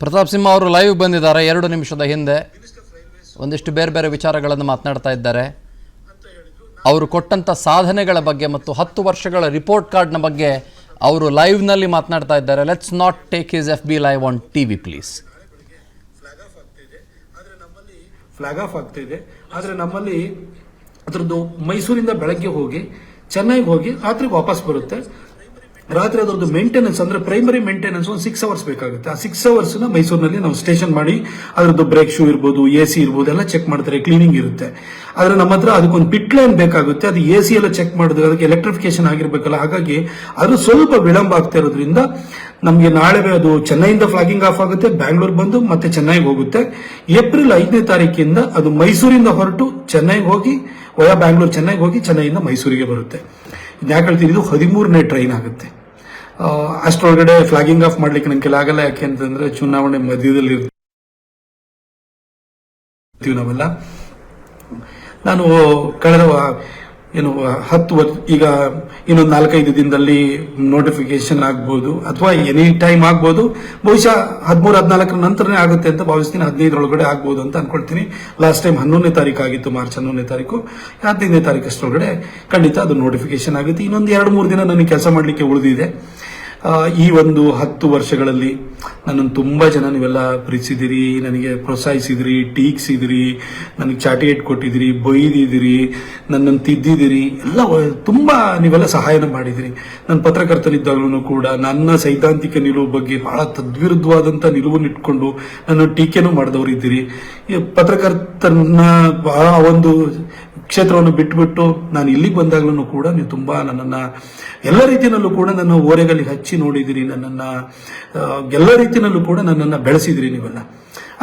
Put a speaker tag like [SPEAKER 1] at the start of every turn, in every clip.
[SPEAKER 1] ಪ್ರತಾಪ್ ಸಿಂಹ ಅವರು ಲೈವ್ ಬಂದಿದ್ದಾರೆ 2 ನಿಮಿಷದ ಹಿಂದೆ. ಒಂದಿಷ್ಟು ಬೇರೆ ಬೇರೆ ವಿಚಾರಗಳನ್ನು ಮಾತನಾಡ್ತಾ ಇದ್ದಾರೆ. ಅವರು ಕೊಟ್ಟಂಥ ಸಾಧನೆಗಳ ಬಗ್ಗೆ ಮತ್ತು 10 ವರ್ಷಗಳ ರಿಪೋರ್ಟ್ ಕಾರ್ಡ್ನ ಬಗ್ಗೆ ಅವರು ಲೈವ್ನಲ್ಲಿ ಮಾತನಾಡ್ತಾ ಇದ್ದಾರೆ. Let's not take his FB live on TV please.
[SPEAKER 2] Flag of ಆಗ್ತಿದೆ. ಆದರೆ ನಮ್ಮಲ್ಲಿ ಅದರದ್ದು ಮೈಸೂರಿಂದ ಬೆಳಗ್ಗೆ ಹೋಗಿ ಚೆನ್ನೈಗೆ ಹೋಗಿ ರಾತ್ರಿಗೆ ವಾಪಸ್ ಬರುತ್ತೆ. ರಾತ್ರಿ ಅದರದ್ದು ಮೇಂಟೆನೆನ್ಸ್ ಅಂದ್ರೆ ಪ್ರೈಮರಿ ಮೇಂಟೆನೆನ್ಸ್ ಒಂದು 6 ಅವರ್ಸ್ ಬೇಕಾಗುತ್ತೆ. ಆ 6 ಅವರ್ಸ್ ಮೈಸೂರಿನಲ್ಲಿ ನಾವು ಸ್ಟೇಷನ್ ಮಾಡಿ ಅದರದ್ದು ಬ್ರೇಕ್ ಶೂ ಇರ್ಬೋದು, AC ಇರ್ಬೋದು ಎಲ್ಲ ಚೆಕ್ ಮಾಡ್ತಾರೆ, ಕ್ಲೀನಿಂಗ್ ಇರುತ್ತೆ. ಆದ್ರೆ ನಮ್ಮ ಹತ್ರ ಅದಕ್ಕೊಂದು ಪಿಟ್ ಲೈನ್ ಬೇಕಾಗುತ್ತೆ. ಅದು AC ಎಲ್ಲ ಚೆಕ್ ಮಾಡಿದ್ರೆ ಅದಕ್ಕೆ ಎಲೆಕ್ಟ್ರಿಫಿಕೇಶನ್ ಆಗಿರ್ಬೇಕಲ್ಲ, ಹಾಗಾಗಿ ಅದು ಸ್ವಲ್ಪ ವಿಳಂಬ ಆಗ್ತಾ ಇರೋದ್ರಿಂದ ನಮಗೆ ನಾಳೆ ಅದು ಚೆನ್ನೈಯಿಂದ ಫ್ಲಾಗಿಂಗ್ ಆಫ್ ಆಗುತ್ತೆ, ಬ್ಯಾಂಗ್ಳೂರ್ ಬಂದು ಮತ್ತೆ ಚೆನ್ನೈಗೆ ಹೋಗುತ್ತೆ. ಏಪ್ರಿಲ್ 5ನೇ ತಾರೀಕಿಂದ ಅದು ಮೈಸೂರಿಂದ ಹೊರಟು ಚೆನ್ನೈಗೆ ಹೋಗಿ ವಯಾ ಬ್ಯಾಂಗ್ಳೂರ್ ಚೆನ್ನೈಗೆ ಹೋಗಿ ಚೆನ್ನೈಯಿಂದ ಮೈಸೂರಿಗೆ ಬರುತ್ತೆ. ಯಾಕೆ ಹೇಳ್ತೀನಿ, ಇದು 13ನೇ ಟ್ರೈನ್ ಆಗುತ್ತೆ. ಅಷ್ಟರೊಳಗಡೆ ಫ್ಲಾಗಿಂಗ್ ಆಫ್ ಮಾಡ್ಲಿಕ್ಕೆ ನಂಗೆ ಆಗಲ್ಲ. ಯಾಕೆ ಅಂತಂದ್ರೆ ಚುನಾವಣೆ ಮಧ್ಯದಲ್ಲಿ ಇರ್ತೀವಿ ನಾವೆಲ್ಲ. ನಾನು ಕಳೆದ 10 ವರ್ಷ, ಈಗ ಇನ್ನೊಂದು 4-5 ದಿನದಲ್ಲಿ ನೋಟಿಫಿಕೇಶನ್ ಆಗ್ಬೋದು ಅಥವಾ ಎನಿ ಟೈಮ್ ಆಗ್ಬೋದು. ಬಹುಶಃ 13-14 ನಂತರನೇ ಆಗುತ್ತೆ ಅಂತ ಭಾವಿಸ್ತೀನಿ. 15 ಒಳಗಡೆ ಆಗ್ಬೋದು ಅಂತ ಅನ್ಕೊಳ್ತೀನಿ. ಲಾಸ್ಟ್ ಟೈಮ್ 11ನೇ ತಾರೀಕು ಆಗಿತ್ತು, ಮಾರ್ಚ್ 11ನೇ ತಾರೀಕು. 15ನೇ ತಾರೀಕು ಅಷ್ಟರೊಳಗಡೆ ಖಂಡಿತ ಅದು ನೋಟಿಫಿಕೇಶನ್ ಆಗುತ್ತೆ. ಇನ್ನೊಂದು 2-3 ದಿನ ನನಗೆ ಕೆಲಸ ಮಾಡಲಿಕ್ಕೆ ಉಳಿದಿದೆ. ಈ ಒಂದು 10 ವರ್ಷಗಳಲ್ಲಿ ನನ್ನನ್ನು ತುಂಬಾ ಜನ ನೀವೆಲ್ಲ ಪ್ರೀತಿಸಿದಿರಿ, ನನಗೆ ಪ್ರೋತ್ಸಾಹಿಸಿದಿರಿ, ಟೀಕ್ಸಿದಿರಿ, ನನಗೆ ಚಾಟಿಯೇಟ್ ಕೊಟ್ಟಿದಿರಿ, ಬೈದಿದಿರಿ, ನನ್ನನ್ನು ತಿದ್ದಿದಿರಿ, ಎಲ್ಲ ತುಂಬಾ ನೀವೆಲ್ಲ ಸಹಾಯನ ಮಾಡಿದಿರಿ. ನನ್ನ ಪತ್ರಕರ್ತನಿದ್ದಾಗಲೂ ಕೂಡ ನನ್ನ ಸೈದ್ಧಾಂತಿಕ ನಿಲುವು ಬಗ್ಗೆ ಬಹಳ ತದ್ವಿರುದ್ಧವಾದಂಥ ನಿಲುವನ್ನು ಇಟ್ಕೊಂಡು ನನ್ನ ಟೀಕೆನೂ ಮಾಡಿದವರು ಇದ್ದೀರಿ. ಪತ್ರಕರ್ತನ ಬಹಳ ಒಂದು ಕ್ಷೇತ್ರವನ್ನು ಬಿಟ್ಟುಬಿಟ್ಟು ನಾನು ಇಲ್ಲಿಗೆ ಬಂದಾಗಲೂ ಕೂಡ ನೀವು ತುಂಬಾ ನನ್ನನ್ನ ಎಲ್ಲ ರೀತಿಯಲ್ಲೂ ಕೂಡ ನನ್ನ ಓರೆಗಲ್ಲಿ ಹಚ್ಚಿ ನೋಡಿದಿರಿ, ನನ್ನನ್ನ ಎಲ್ಲ ರೀತಿಯಲ್ಲೂ ಕೂಡ ನನ್ನನ್ನು ಬೆಳೆಸಿದಿರಿ ನೀವೆಲ್ಲ.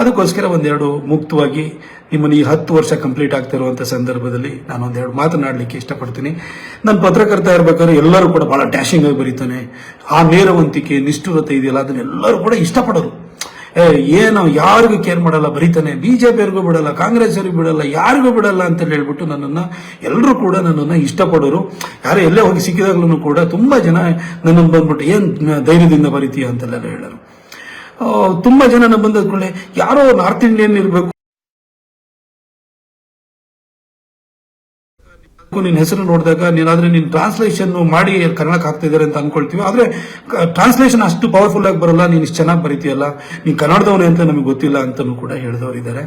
[SPEAKER 2] ಅದಕ್ಕೋಸ್ಕರ ಒಂದೆರಡು ಮುಕ್ತವಾಗಿ ನಿಮ್ಮನ್ನು ಈ 10 ವರ್ಷ ಕಂಪ್ಲೀಟ್ ಆಗ್ತಿರುವಂಥ ಸಂದರ್ಭದಲ್ಲಿ ನಾನು ಒಂದೆರಡು ಮಾತನಾಡಲಿಕ್ಕೆ ಇಷ್ಟಪಡ್ತೀನಿ. ನಾನು ಪತ್ರಕರ್ತ ಇರ್ಬೇಕಾದ್ರೆ ಎಲ್ಲರೂ ಕೂಡ ಬಹಳ ಡ್ಯಾಶಿಂಗ್ ಆಗಿ ಬರೀತಾನೆ, ಆ ನೇರವಂತಿಕೆ ನಿಷ್ಠುರತೆ ಇದೆಯಲ್ಲ ಅದನ್ನೆಲ್ಲರೂ ಕೂಡ ಇಷ್ಟಪಡೋರು. ಏನು ಯಾರಿಗೂ ಕೇರ್ ಮಾಡಲ್ಲ, ಬರೀತಾನೆ, ಬಿಜೆಪಿಯವ್ರಿಗೂ ಬಿಡಲ್ಲ, ಕಾಂಗ್ರೆಸ್ ಅವ್ರಿಗೂ ಬಿಡಲ್ಲ, ಯಾರಿಗೂ ಬಿಡಲ್ಲ ಅಂತ ಹೇಳ್ಬಿಟ್ಟು ನನ್ನನ್ನು ಎಲ್ಲರೂ ಕೂಡ ನನ್ನನ್ನು ಇಷ್ಟಪಡೋರು. ಯಾರೋ ಎಲ್ಲೇ ಹೋಗಿ ಸಿಕ್ಕಿದಾಗ್ಲೂ ಕೂಡ ತುಂಬಾ ಜನ ನನ್ನನ್ನು ಬಂದ್ಬಿಟ್ಟು ಏನ್ ಧೈರ್ಯದಿಂದ ಬರೀತೀಯ ಅಂತೆಲ್ಲ ಹೇಳೋರು. ತುಂಬಾ ಜನ ನನ್ನ ಬಂದದ್ಕೊಳ್ಳೆ ಯಾರೋ ನಾರ್ತ್ ಇಂಡಿಯನ್ ಇರಬೇಕು, ನಿನ್ನ ಹೆಸರು ನೋಡಿದಾಗ ನೀನಾದ್ರೆ ನೀನು ಟ್ರಾನ್ಸ್ಲೇಷನ್ ಮಾಡಿ ಕನ್ನಡಕ್ಕೆ ಹಾಕ್ತಾ ಇದ್ದಾರೆ ಅಂತ ಅನ್ಕೊಳ್ತೀವಿ. ಆದ್ರೆ ಟ್ರಾನ್ಸ್ಲೇಷನ್ ಅಷ್ಟು ಪವರ್ಫುಲ್ ಆಗಿ ಬರಲ್ಲ, ನೀನು ಇಷ್ಟು ಚೆನ್ನಾಗಿ ಬರೀತೀಯಲ್ಲ, ನೀನು ಕನ್ನಡದವನೇ ಅಂತ ನಮಗೆ ಗೊತ್ತಿಲ್ಲ ಅಂತಲೂ ಕೂಡ ಹೇಳಿದವರಿದ್ದಾರೆ.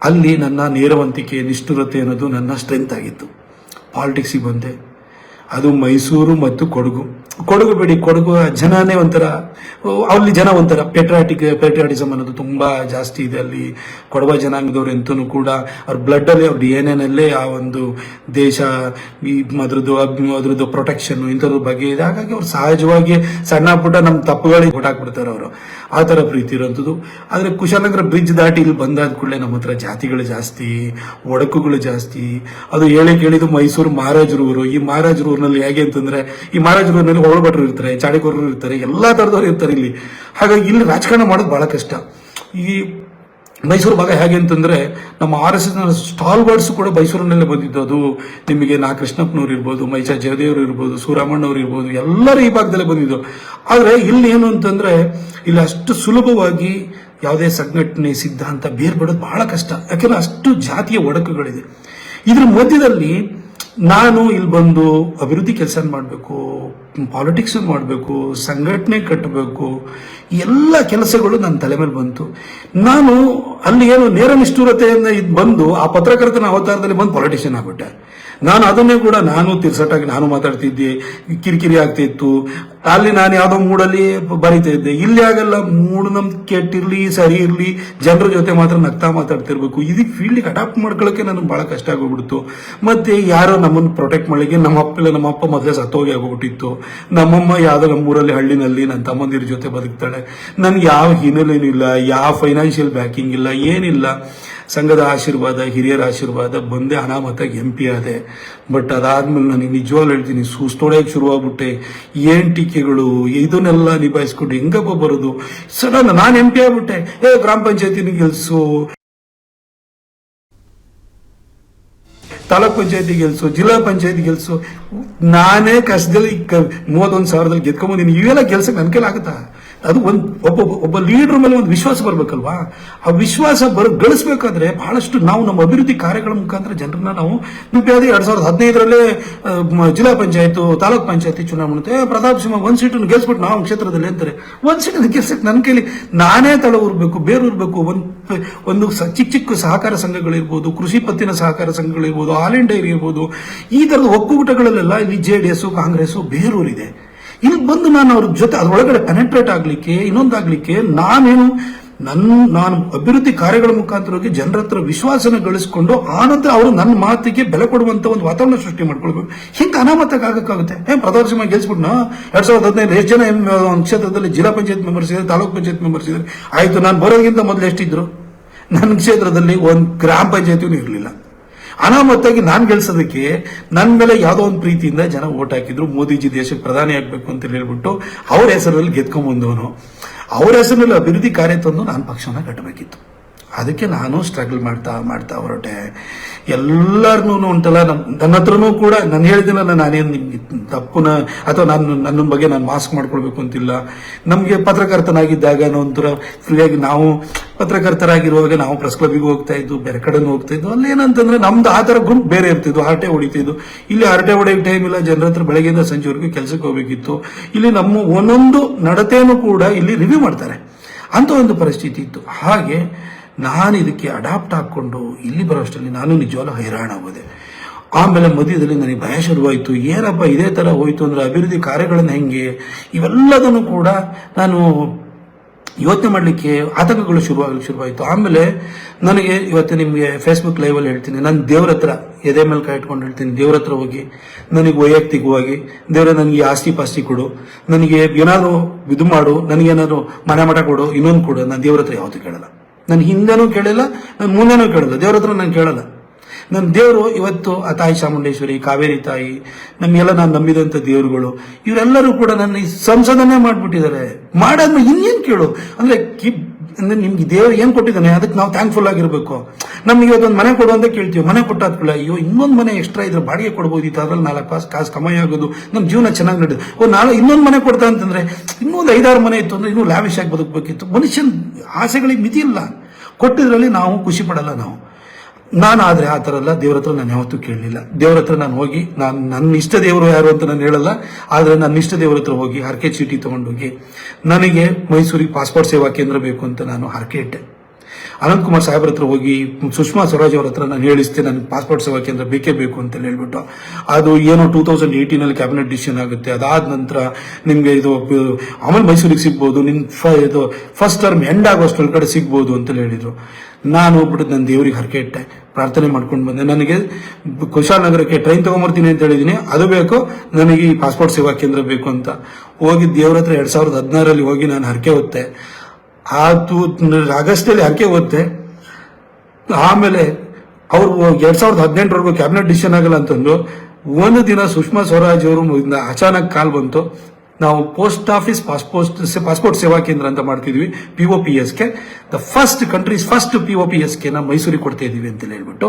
[SPEAKER 2] ಅಲ್ಲಿ ನನ್ನ ನೇರವಂತಿಕೆ ನಿಷ್ಠುರತೆ ಅನ್ನೋದು ನನ್ನ ಸ್ಟ್ರೆಂತ್ ಆಗಿತ್ತು. ಪಾಲಿಟಿಕ್ಸಿಗೆ ಬಂದೆ, ಅದು ಮೈಸೂರು ಮತ್ತು ಕೊಡಗು ಬಿಡಿ, ಕೊಡಗು ಜನನೇ ಒಂಥರ, ಅಲ್ಲಿ ಜನ ಒಂಥರ ಪೇಟ್ರಿಯಾಟಿಸಮ್ ಅನ್ನೋದು ತುಂಬಾ ಜಾಸ್ತಿ ಇದೆ ಅಲ್ಲಿ. ಕೊಡವ ಜನಾಂಗದವ್ರು ಎಂತೂ ಕೂಡ ಅವ್ರ ಬ್ಲಡ್ ಅಲ್ಲಿ, ಅವ್ರ DNA ನಲ್ಲೇ ಆ ಒಂದು ದೇಶ, ಅದ್ರದ್ದು ಪ್ರೊಟೆಕ್ಷನ್ ಇಂಥದ್ರ ಬಗ್ಗೆ ಇದೆ. ಹಾಗಾಗಿ ಅವ್ರು ಸಹಜವಾಗಿ ಸಣ್ಣ ಪುಟ್ಟ ನಮ್ಮ ತಪ್ಪುಗಳಿಗೆ ಹೊಟಾಕ್ಬಿಡ್ತಾರೆ ಅವರು, ಆ ತರ ಪ್ರೀತಿ ಇರೋಂಥದ್ದು. ಆದ್ರೆ ಕುಶಾಲನಗರ ಬ್ರಿಡ್ಜ್ ದಾಟಿ ಇಲ್ಲಿ ಬಂದಾದ ಕೂಡಲೇ ನಮ್ಮ ಹತ್ರ ಜಾತಿಗಳು ಜಾಸ್ತಿ, ಒಡಕುಗಳು ಜಾಸ್ತಿ. ಅದು ಕೇಳಿದ್ದು ಮೈಸೂರು ಮಹಾರಾಜರೂರು. ಈ ಮಹಾರಾಜರೂರಿನಲ್ಲಿ ಹೇಗೆ ಅಂತಂದ್ರೆ, ಈ ಮಹಾರಾಜರೂರಿನಲ್ಲಿ ಹೊಳಭಟ್ರು ಇರ್ತಾರೆ, ಚಾಡಿಕೋರರು ಇರ್ತಾರೆ, ಎಲ್ಲಾ ತರದವ್ರು ಇರ್ತಾರೆ ಇಲ್ಲಿ. ಹಾಗಾಗಿ ಇಲ್ಲಿ ರಾಜಕಾರಣ ಮಾಡೋದು ಬಹಳ ಕಷ್ಟ. ಈ ಮೈಸೂರು ಭಾಗ ಹೇಗೆ ಅಂತಂದ್ರೆ, ನಮ್ಮ RSS ಸ್ಟಾಲ್ವರ್ಡ್ಸ್ ಕೂಡ ಮೈಸೂರಿನಲ್ಲೇ ಬಂದಿದ್ದು. ಅದು ನಿಮಗೆ ನಾ ಕೃಷ್ಣಪ್ಪನವ್ರು ಇರ್ಬೋದು, ಮೈಸಾ ಜಯದೇವರು ಇರ್ಬೋದು, ಸೂರಮ್ಮಣ್ಣವ್ರು ಇರ್ಬೋದು, ಎಲ್ಲರೂ ಈ ಭಾಗದಲ್ಲೇ ಬಂದಿದ್ದು. ಆದ್ರೆ ಇಲ್ಲಿ ಏನು ಅಂತಂದ್ರೆ, ಇಲ್ಲಿ ಅಷ್ಟು ಸುಲಭವಾಗಿ ಯಾವುದೇ ಸಂಘಟನೆ ಸಿದ್ಧಾಂತ ಬೇರ್ಬಿಡೋದು ಬಹಳ ಕಷ್ಟ. ಯಾಕೆಂದ್ರೆ ಅಷ್ಟು ಜಾತಿಯ ಒಡಕುಗಳಿದೆ. ಇದ್ರ ಮಧ್ಯದಲ್ಲಿ ನಾನು ಇಲ್ಲಿ ಬಂದು ಅಭಿವೃದ್ಧಿ ಕೆಲಸ ಮಾಡಬೇಕು, ಪಾಲಿಟಿಕ್ಸ್ ಮಾಡಬೇಕು, ಸಂಘಟನೆ ಕಟ್ಟಬೇಕು, ಎಲ್ಲ ಕೆಲಸಗಳು ನನ್ನ ತಲೆ ಮೇಲೆ ಬಂತು. ನಾನು ಅಲ್ಲಿ ಏನು ನೇರ ನಿಷ್ಠುರತೆಯಿಂದ ಇದು ಬಂದು ಆ ಪತ್ರಕರ್ತನ ಅವತಾರದಲ್ಲಿ ಬಂದು ಪಾಲಿಟಿಷಿಯನ್ ಆಗ್ಬಿಟ್ಟೆ. ನಾನು ಅದನ್ನೇ ಕೂಡ ನಾನು ತಿರ್ಸಟ್ಟಾಗಿ ನಾನು ಮಾತಾಡ್ತಿದ್ದೆ, ಕಿರಿಕಿರಿ ಆಗ್ತಿತ್ತು. ಅಲ್ಲಿ ನಾನು ಯಾವ್ದೋ ಮೂಡಲ್ಲಿ ಬರೀತಾ ಇದ್ದೆ. ಇಲ್ಲಿ ಆಗಲ್ಲ, ಮೂಢನಂಬಿಕೆ ಕೆಟ್ಟಿರ್ಲಿ ಸರಿ ಇರ್ಲಿ, ಜನರ ಜೊತೆ ಮಾತ್ರ ನಗ್ತಾ ಮಾತಾಡ್ತಿರ್ಬೇಕು. ಇದಕ್ಕೆ ಫೀಲ್ಡಿಗೆ ಅಡಾಪ್ಟ್ ಮಾಡ್ಕೊಳ್ಳೋಕೆ ನನಗೆ ಬಹಳ ಕಷ್ಟ ಆಗೋಗ್ಬಿಡ್ತು. ಮತ್ತೆ ಯಾರೋ ನಮ್ಮನ್ನು ಪ್ರೊಟೆಕ್ಟ್ ಮಾಡಲಿಕ್ಕೆ, ನಮ್ಮ ಅಪ್ಪ ಮೊದಲೇ ಸತ್ತೋಗಿ ಆಗೋಗ್ಬಿಟ್ಟಿತ್ತು. ನಮ್ಮಮ್ಮ ಯಾವ್ದೋ ನಮ್ಮೂರಲ್ಲಿ ಹಳ್ಳಿನಲ್ಲಿ ನನ್ನ ತಮ್ಮಂದಿರ ಜೊತೆ ಬದುಕ್ತಾಳೆ. ನನ್ಗೆ ಯಾವ ಹಿನ್ನೆಲೆನೂ ಇಲ್ಲ, ಯಾವ ಫೈನಾನ್ಷಿಯಲ್ ಬ್ಯಾಕಿಂಗ್ ಇಲ್ಲ, ಏನಿಲ್ಲ. ಸಂಘದ ಆಶೀರ್ವಾದ, ಹಿರಿಯರ ಆಶೀರ್ವಾದ, ಬಂದೆ ಅನಾಮತಾಗಿ MP ಆದೆ. ಬಟ್ ಅದಾದ್ಮೇಲೆ ನನಗೆ ನಿಜವಾಗ್ಲೂ ಹೇಳ್ತೀನಿ, ಸುಸ್ತೊಡೆಯಕ್ಕೆ ಶುರುವಾಗ್ಬಿಟ್ಟೆ. ಏನ್ ಟೀಕೆಗಳು, ಇದನ್ನೆಲ್ಲ ನಿಭಾಯಿಸ್ಕೊಂಡು ಹೆಂಗಪ್ಪ ಬರೋದು. ಸಡನ್ ನಾನು MP ಆಗ್ಬಿಟ್ಟೆ. ಗ್ರಾಮ ಪಂಚಾಯತಿನ ಗೆಲ್ಸು, ತಾಲೂಕ್ ಪಂಚಾಯತಿ ಗೆಲ್ಸು, ಜಿಲ್ಲಾ ಪಂಚಾಯತಿ ಗೆಲ್ಸು. ನಾನೇ ಕಷ್ಟದಲ್ಲಿ 31,000 ಗೆದ್ಕೊಂಬಂದಿನಿ. ಇವೆಲ್ಲ ಗೆಲ್ಸಕ್ಕೆ ನನ್ನ ಕೈಲಿ ಆಗುತ್ತಾ? ಅದು ಒಬ್ಬ ಲೀಡರ್ ಮೇಲೆ ಒಂದು ವಿಶ್ವಾಸ ಬರ್ಬೇಕಲ್ವಾ. ಆ ವಿಶ್ವಾಸ ಗಳಿಸಬೇಕಾದ್ರೆ ಬಹಳಷ್ಟು ನಾವು ನಮ್ಮ ಅಭಿವೃದ್ಧಿ ಕಾರ್ಯಗಳ ಮುಖಾಂತರ ಜನರನ್ನ ನಾವು 2015 ಜಿಲ್ಲಾ ಪಂಚಾಯತ್ ತಾಲೂಕ್ ಪಂಚಾಯತಿ ಚುನಾವಣೆ ಪ್ರತಾಪ್ ಸಿಂಹ ಒಂದ್ ಸೀಟನ್ನು ಗೆಲ್ಸ್ಬಿಟ್ಟು ನಾವು ಕ್ಷೇತ್ರದಲ್ಲಿ ಅಂತಾರೆ. ಒಂದ್ ಸೀಟನ್ನು ಗೆಲ್ಸಕ್ಕೆ ನನ್ನ ಕೈಲಿ ನಾನೇ ತಳ ಊರ್ಬೇಕು, ಬೇರೂರ್ಬೇಕು. ಒಂದು ಚಿಕ್ಕ ಚಿಕ್ಕ ಸಹಕಾರ ಸಂಘಗಳಿರ್ಬೋದು, ಕೃಷಿ ಪತ್ತಿನ ಸಹಕಾರ ಸಂಘಗಳಿರ್ಬೋದು, ಹಾಲ್ ಅಂಡ್ ಡೈರಿ ಇರ್ಬೋದು, ಈ ತರದ ಒಕ್ಕೂಟಗಳಲ್ಲೆಲ್ಲ ಇಲ್ಲಿ JDS ಕಾಂಗ್ರೆಸ್ ಬೇರೂರಿದೆ. ಇಲ್ಲಿ ಬಂದು ನಾನು ಅವ್ರ ಜೊತೆ ಅದರೊಳಗಡೆ ಪೆನೆಟ್ರೇಟ್ ಆಗ್ಲಿಕ್ಕೆ, ಇನ್ನೊಂದಾಗ್ಲಿಕ್ಕೆ ನಾನು ಅಭಿವೃದ್ಧಿ ಕಾರ್ಯಗಳ ಮುಖಾಂತರವಾಗಿ ಜನರ ಹತ್ರ ವಿಶ್ವಾಸನ ಗಳಿಸಿಕೊಂಡು ಆನಂತರ ಅವರು ನನ್ನ ಮಾತಿಗೆ ಬೆಲೆ ಕೊಡುವಂತ ಒಂದು ವಾತಾವರಣ ಸೃಷ್ಟಿ ಮಾಡ್ಕೊಳ್ಬೇಕು. ಹಿಂಗೆ ಅನಾಮತಕ್ಕೆ ಆಗಕ್ಕಾಗುತ್ತೆ? ಪ್ರತಾಪ್ ಸಿಂಹ ಗೆಲ್ಸ್ಬಿಟ್ನ 2015 ಎಷ್ಟು ಜನ ಒಂದು ಕ್ಷೇತ್ರದಲ್ಲಿ ಜಿಲ್ಲಾ ಪಂಚಾಯತ್ ಮೆಂಬರ್ಸ್ ಇದ್ದಾರೆ, ತಾಲೂಕ್ ಪಂಚಾಯತ್ ಮೆಂಬರ್ಸ್ ಇದ್ದಾರೆ. ಆಯ್ತು, ನಾನು ಬರೋದಕ್ಕಿಂತ ಮೊದಲು ಎಷ್ಟಿದ್ರು? ನನ್ನ ಕ್ಷೇತ್ರದಲ್ಲಿ ಒಂದು ಗ್ರಾಮ ಪಂಚಾಯತಿನೂ ಇರಲಿಲ್ಲ. ಅನಾಮತ್ತಾಗಿ ನಾನು ಗೆಲ್ಸೋದಕ್ಕೆ ನನ್ನ ಮೇಲೆ ಯಾವುದೋ ಒಂದು ಪ್ರೀತಿಯಿಂದ ಜನ ಓಟ್ ಹಾಕಿದ್ರು. ಮೋದಿಜಿ ದೇಶಕ್ಕೆ ಪ್ರಧಾನಿ ಆಗ್ಬೇಕು ಅಂತ ಹೇಳ್ಬಿಟ್ಟು ಅವ್ರ ಹೆಸರಲ್ಲಿ ಗೆದ್ಕೊಂಡ್ಬಂದವನು. ಅವ್ರ ಹೆಸರಲ್ಲಿ ಅಭಿವೃದ್ಧಿ ಕಾರ್ಯ ತಂದು ನಾನು ಪಕ್ಷನ ಕಟ್ಟಬೇಕಿತ್ತು. ಅದಕ್ಕೆ ನಾನು ಸ್ಟ್ರಗಲ್ ಮಾಡ್ತಾ ಹೊರಟೆ. ಎಲ್ಲರನ್ನೂ ಉಂಟಲ್ಲ, ನನ್ನ ಹತ್ರನೂ ಕೂಡ ನಾನು ಹೇಳಿದಿನಲ್ಲ, ನಾನೇನು ನಿಮ್ಗೆ ತಪ್ಪುನ ಅಥವಾ ನನ್ನ ಬಗ್ಗೆ ನಾನು ಮಾಸ್ಕ್ ಮಾಡ್ಕೊಳ್ಬೇಕು ಅಂತಿಲ್ಲ. ನಮಗೆ ಪತ್ರಕರ್ತನಾಗಿದ್ದಾಗ ಒಂಥರ ಫ್ರೀಯಾಗಿ ನಾವು ಪತ್ರಕರ್ತರಾಗಿರುವಾಗ ನಾವು ಪ್ರೆಸ್ ಕ್ಲಬ್ಗೆ ಹೋಗ್ತಾ ಇದ್ದು, ಬೇರೆ ಕಡೆನೂ ಹೋಗ್ತಾ ಇದ್ದು. ಅಲ್ಲಿ ಏನಂತಂದ್ರೆ ನಮ್ದು ಆ ಥರ ಗ್ರೂಪ್ ಬೇರೆ ಇರ್ತಿದ್ವು, ಹರಟೆ ಹೊಡಿತಿದ್ದು. ಇಲ್ಲಿ ಹರಟೆ ಹೊಡೆಯಕ್ಕೆ ಟೈಮ್ ಇಲ್ಲ, ಜನರ ಹತ್ರ ಬೆಳಗ್ಗೆಯಿಂದ ಸಂಜೆವರೆಗೂ ಕೆಲಸಕ್ಕೆ ಹೋಗ್ಬೇಕಿತ್ತು. ಇಲ್ಲಿ ನಮ್ಮ ಒಂದೊಂದು ನಡತೆಯನ್ನು ಕೂಡ ಇಲ್ಲಿ ರಿವ್ಯೂ ಮಾಡ್ತಾರೆ ಅಂತ ಒಂದು ಪರಿಸ್ಥಿತಿ ಇತ್ತು. ಹಾಗೆ ನಾನು ಇದಕ್ಕೆ ಅಡಾಪ್ಟ್ ಹಾಕೊಂಡು ಇಲ್ಲಿ ಬರೋಷ್ಟರಲ್ಲಿ ನಾನು ನಿಜವಾಗ್ಲೂ ಹೈರಾಣ ಆಗೋದೆ. ಆಮೇಲೆ ಮಧ್ಯದಲ್ಲಿ ನನಗೆ ಭಯ ಶುರುವಾಯಿತು. ಏನಪ್ಪ ಇದೇ ತರ ಹೋಯ್ತು ಅಂದ್ರೆ ಅಭಿವೃದ್ಧಿ ಕಾರ್ಯಗಳನ್ನು ಹೆಂಗೆ, ಇವೆಲ್ಲದನ್ನು ಕೂಡ ನಾನು ಯೋಚನೆ ಮಾಡಲಿಕ್ಕೆ ಆತಂಕಗಳು ಶುರುವಾಯಿತು. ಆಮೇಲೆ ನನಗೆ ಇವತ್ತು ನಿಮಗೆ ಫೇಸ್ಬುಕ್ ಲೈವ್ ಅಲ್ಲಿ ಹೇಳ್ತೀನಿ, ನಾನು ದೇವ್ರ ಹತ್ರ ಎದೆ ಮೇಲೆ ಕೈ ಇಟ್ಕೊಂಡು ಹೇಳ್ತೀನಿ, ದೇವ್ರ ಹತ್ರ ಹೋಗಿ ನನಗೆ ವೈಯಕ್ತಿಕವಾಗಿ ದೇವ್ರ ನನಗೆ ಆಸ್ತಿ ಪಾಸ್ತಿ ಕೊಡು, ನನಗೆ ಏನಾದ್ರು ಇದು ಮಾಡು, ನನಗೇನಾದ್ರು ಮಠ ಕೊಡು, ಇನ್ನೊಂದು ಕೊಡು. ನಾನು ದೇವ್ರ ಹತ್ರ ಯಾವತ್ತೂ ಕೇಳಲ್ಲ. ನಾನು ಹಿಂದೆನೂ ಕೇಳಿಲ್ಲ, ನಾನು ಮುಂದೆನೂ ಕೇಳಲ್ಲ. ದೇವ್ರ ಹತ್ರ ನಾನು ಕೇಳಲ್ಲ. ನನ್ನ ದೇವರು ಇವತ್ತು ಆ ತಾಯಿ ಚಾಮುಂಡೇಶ್ವರಿ, ಕಾವೇರಿ ತಾಯಿ, ನಮಗೆಲ್ಲ ನಾನು ನಂಬಿದಂಥ ದೇವರುಗಳು, ಇವರೆಲ್ಲರೂ ಕೂಡ ನನ್ನ ಸಂಸದನೆ ಮಾಡ್ಬಿಟ್ಟಿದ್ದಾರೆ. ಮಾಡಾದ್ಮೇಲೆ ಇನ್ನೇನು ಕೇಳು ಅಂದ್ರೆ ನಿಮ್ಗೆ ದೇವರು ಏನ್ ಕೊಟ್ಟಿದ್ದಾನೆ ಅದಕ್ಕೆ ನಾವು ಥ್ಯಾಂಕ್ಫುಲ್ ಆಗಿರ್ಬೇಕು. ನಮ್ಗೆ ಇವತ್ತೊಂದು ಮನೆ ಕೊಡು ಅಂತ ಕೇಳ್ತೀವಿ, ಮನೆ ಕೊಟ್ಟಾದ್ಕೂಡ ಅಯ್ಯೋ ಇನ್ನೊಂದು ಮನೆ ಎಕ್ಸ್ಟ್ರಾ ಇದ್ರೆ ಬಾಡಿಗೆ ಕೊಡ್ಬೋದಿತ್ತು, ಅದ್ರಲ್ಲಿ 4 ಕಾಸು ಕಮಾಯಿ ಆಗೋದು, ನಮ್ಮ ಜೀವನ ಚೆನ್ನಾಗಿ ನಡೆದು. ಇನ್ನೊಂದು ಮನೆ ಕೊಡ್ತಾ ಅಂತಂದ್ರೆ ಇನ್ನೊಂದು 5-6 ಮನೆ ಇತ್ತು ಅಂದ್ರೆ ಇನ್ನೂ ಲ್ಯಾವಿಶ್ ಆಗಿ ಬದುಕಬೇಕಿತ್ತು. ಮನುಷ್ಯನ ಆಸೆಗಳಿಗೆ ಮಿತಿ ಇಲ್ಲ. ಕೊಟ್ಟಿದ್ರಲ್ಲಿ ನಾವು ಖುಷಿ ಪಡಲ್ಲ. ನಾನಾದ್ರೆ ಆ ಥರ ಅಲ್ಲ. ದೇವ್ರ ಹತ್ರ ನಾನು ಯಾವತ್ತೂ ಕೇಳಲಿಲ್ಲ. ದೇವ್ರ ಹತ್ರ ನಾನು ಹೋಗಿ, ನನ್ನ ಇಷ್ಟ ದೇವರು ಯಾರು ಅಂತ ನಾನು ಹೇಳಲ್ಲ, ಆದ್ರೆ ನನ್ನ ಇಷ್ಟ ದೇವ್ರ ಹತ್ರ ಹೋಗಿ ಹರಕೆ ಚೀಟಿ ತಗೊಂಡೋಗಿ ನನಗೆ ಮೈಸೂರಿಗೆ ಪಾಸ್ಪೋರ್ಟ್ ಸೇವಾ ಕೇಂದ್ರ ಬೇಕು ಅಂತ ನಾನು ಹರಕೆ ಇಟ್ಟೆ. ಅನಂತಕುಮಾರ್ ಸಾಹೇಬ್ರ ಹತ್ರ ಹೋಗಿ ಸುಷ್ಮಾ ಸ್ವರಾಜ್ ಅವ್ರ ಹತ್ರ ನಾನು ಹೇಳಿಸ್ತೆ, ನನಗೆ ಪಾಸ್ಪೋರ್ಟ್ ಸೇವಾ ಕೇಂದ್ರ ಬೇಕೇ ಬೇಕು ಅಂತ ಹೇಳ್ಬಿಟ್ಟು. ಅದು ಏನೋ 2018 ಕ್ಯಾಬಿನೆಟ್ ಡಿಸಿಷನ್ ಆಗುತ್ತೆ. ಅದಾದ ನಂತರ ನಿಮ್ಗೆ ಇದು ಆಮೇಲೆ ಮೈಸೂರಿಗೆ ಸಿಗ್ಬೋದು, ಇದು ಫಸ್ಟ್ ಟರ್ಮ್ ಎಂಡ್ ಆಗೋಷ್ಟೊಳಗಡೆ ಸಿಗ್ಬೋದು ಅಂತ ಹೇಳಿದ್ರು. ನಾನು ಹೋಗ್ಬಿಟ್ಟು ನನ್ನ ದೇವರಿಗೆ ಹರಕೆ ಇಟ್ಟೆ, ಪ್ರಾರ್ಥನೆ ಮಾಡ್ಕೊಂಡು ಬಂದೆ. ನನಗೆ ಕುಶಾಲನಗರಕ್ಕೆ ಟ್ರೈನ್ ತಗೊಂಬರ್ತೀನಿ ಅಂತ ಹೇಳಿದೀನಿ, ಅದು ಬೇಕು, ನನಗೆ ಈ ಪಾಸ್ಪೋರ್ಟ್ ಸೇವಾ ಕೇಂದ್ರ ಬೇಕು ಅಂತ ಹೋಗಿ ದೇವ್ರ ಹತ್ರ 2016 ಹೋಗಿ ನಾನು ಹರಕೆ ಹೊತ್ತೆ. ಆಗಸ್ಟಲ್ಲಿ ಹರಕೆ ಹೊತ್ತೆ. ಆಮೇಲೆ ಅವರು 2018 ಕ್ಯಾಬಿನೆಟ್ ಡಿಸಿಷನ್ ಆಗಲ್ಲ ಅಂತಂದು ಒಂದು ದಿನ ಸುಷ್ಮಾ ಸ್ವರಾಜ್ ಅವರು ಅಚಾನಕ್ ಕಾಲ್ ಬಂತು, ನಾವು ಪೋಸ್ಟ್ ಆಫೀಸ್ ಪಾಸ್ಪೋರ್ಟ್ ಸೇವಾ ಕೇಂದ್ರ ಅಂತ ಮಾಡ್ತಿದ್ವಿ, POPSK, the country's first POPSK ನ ಮೈಸೂರಿಗೆ ಕೊಡ್ತಾ ಇದೀವಿ ಅಂತ ಹೇಳ್ಬಿಟ್ಟು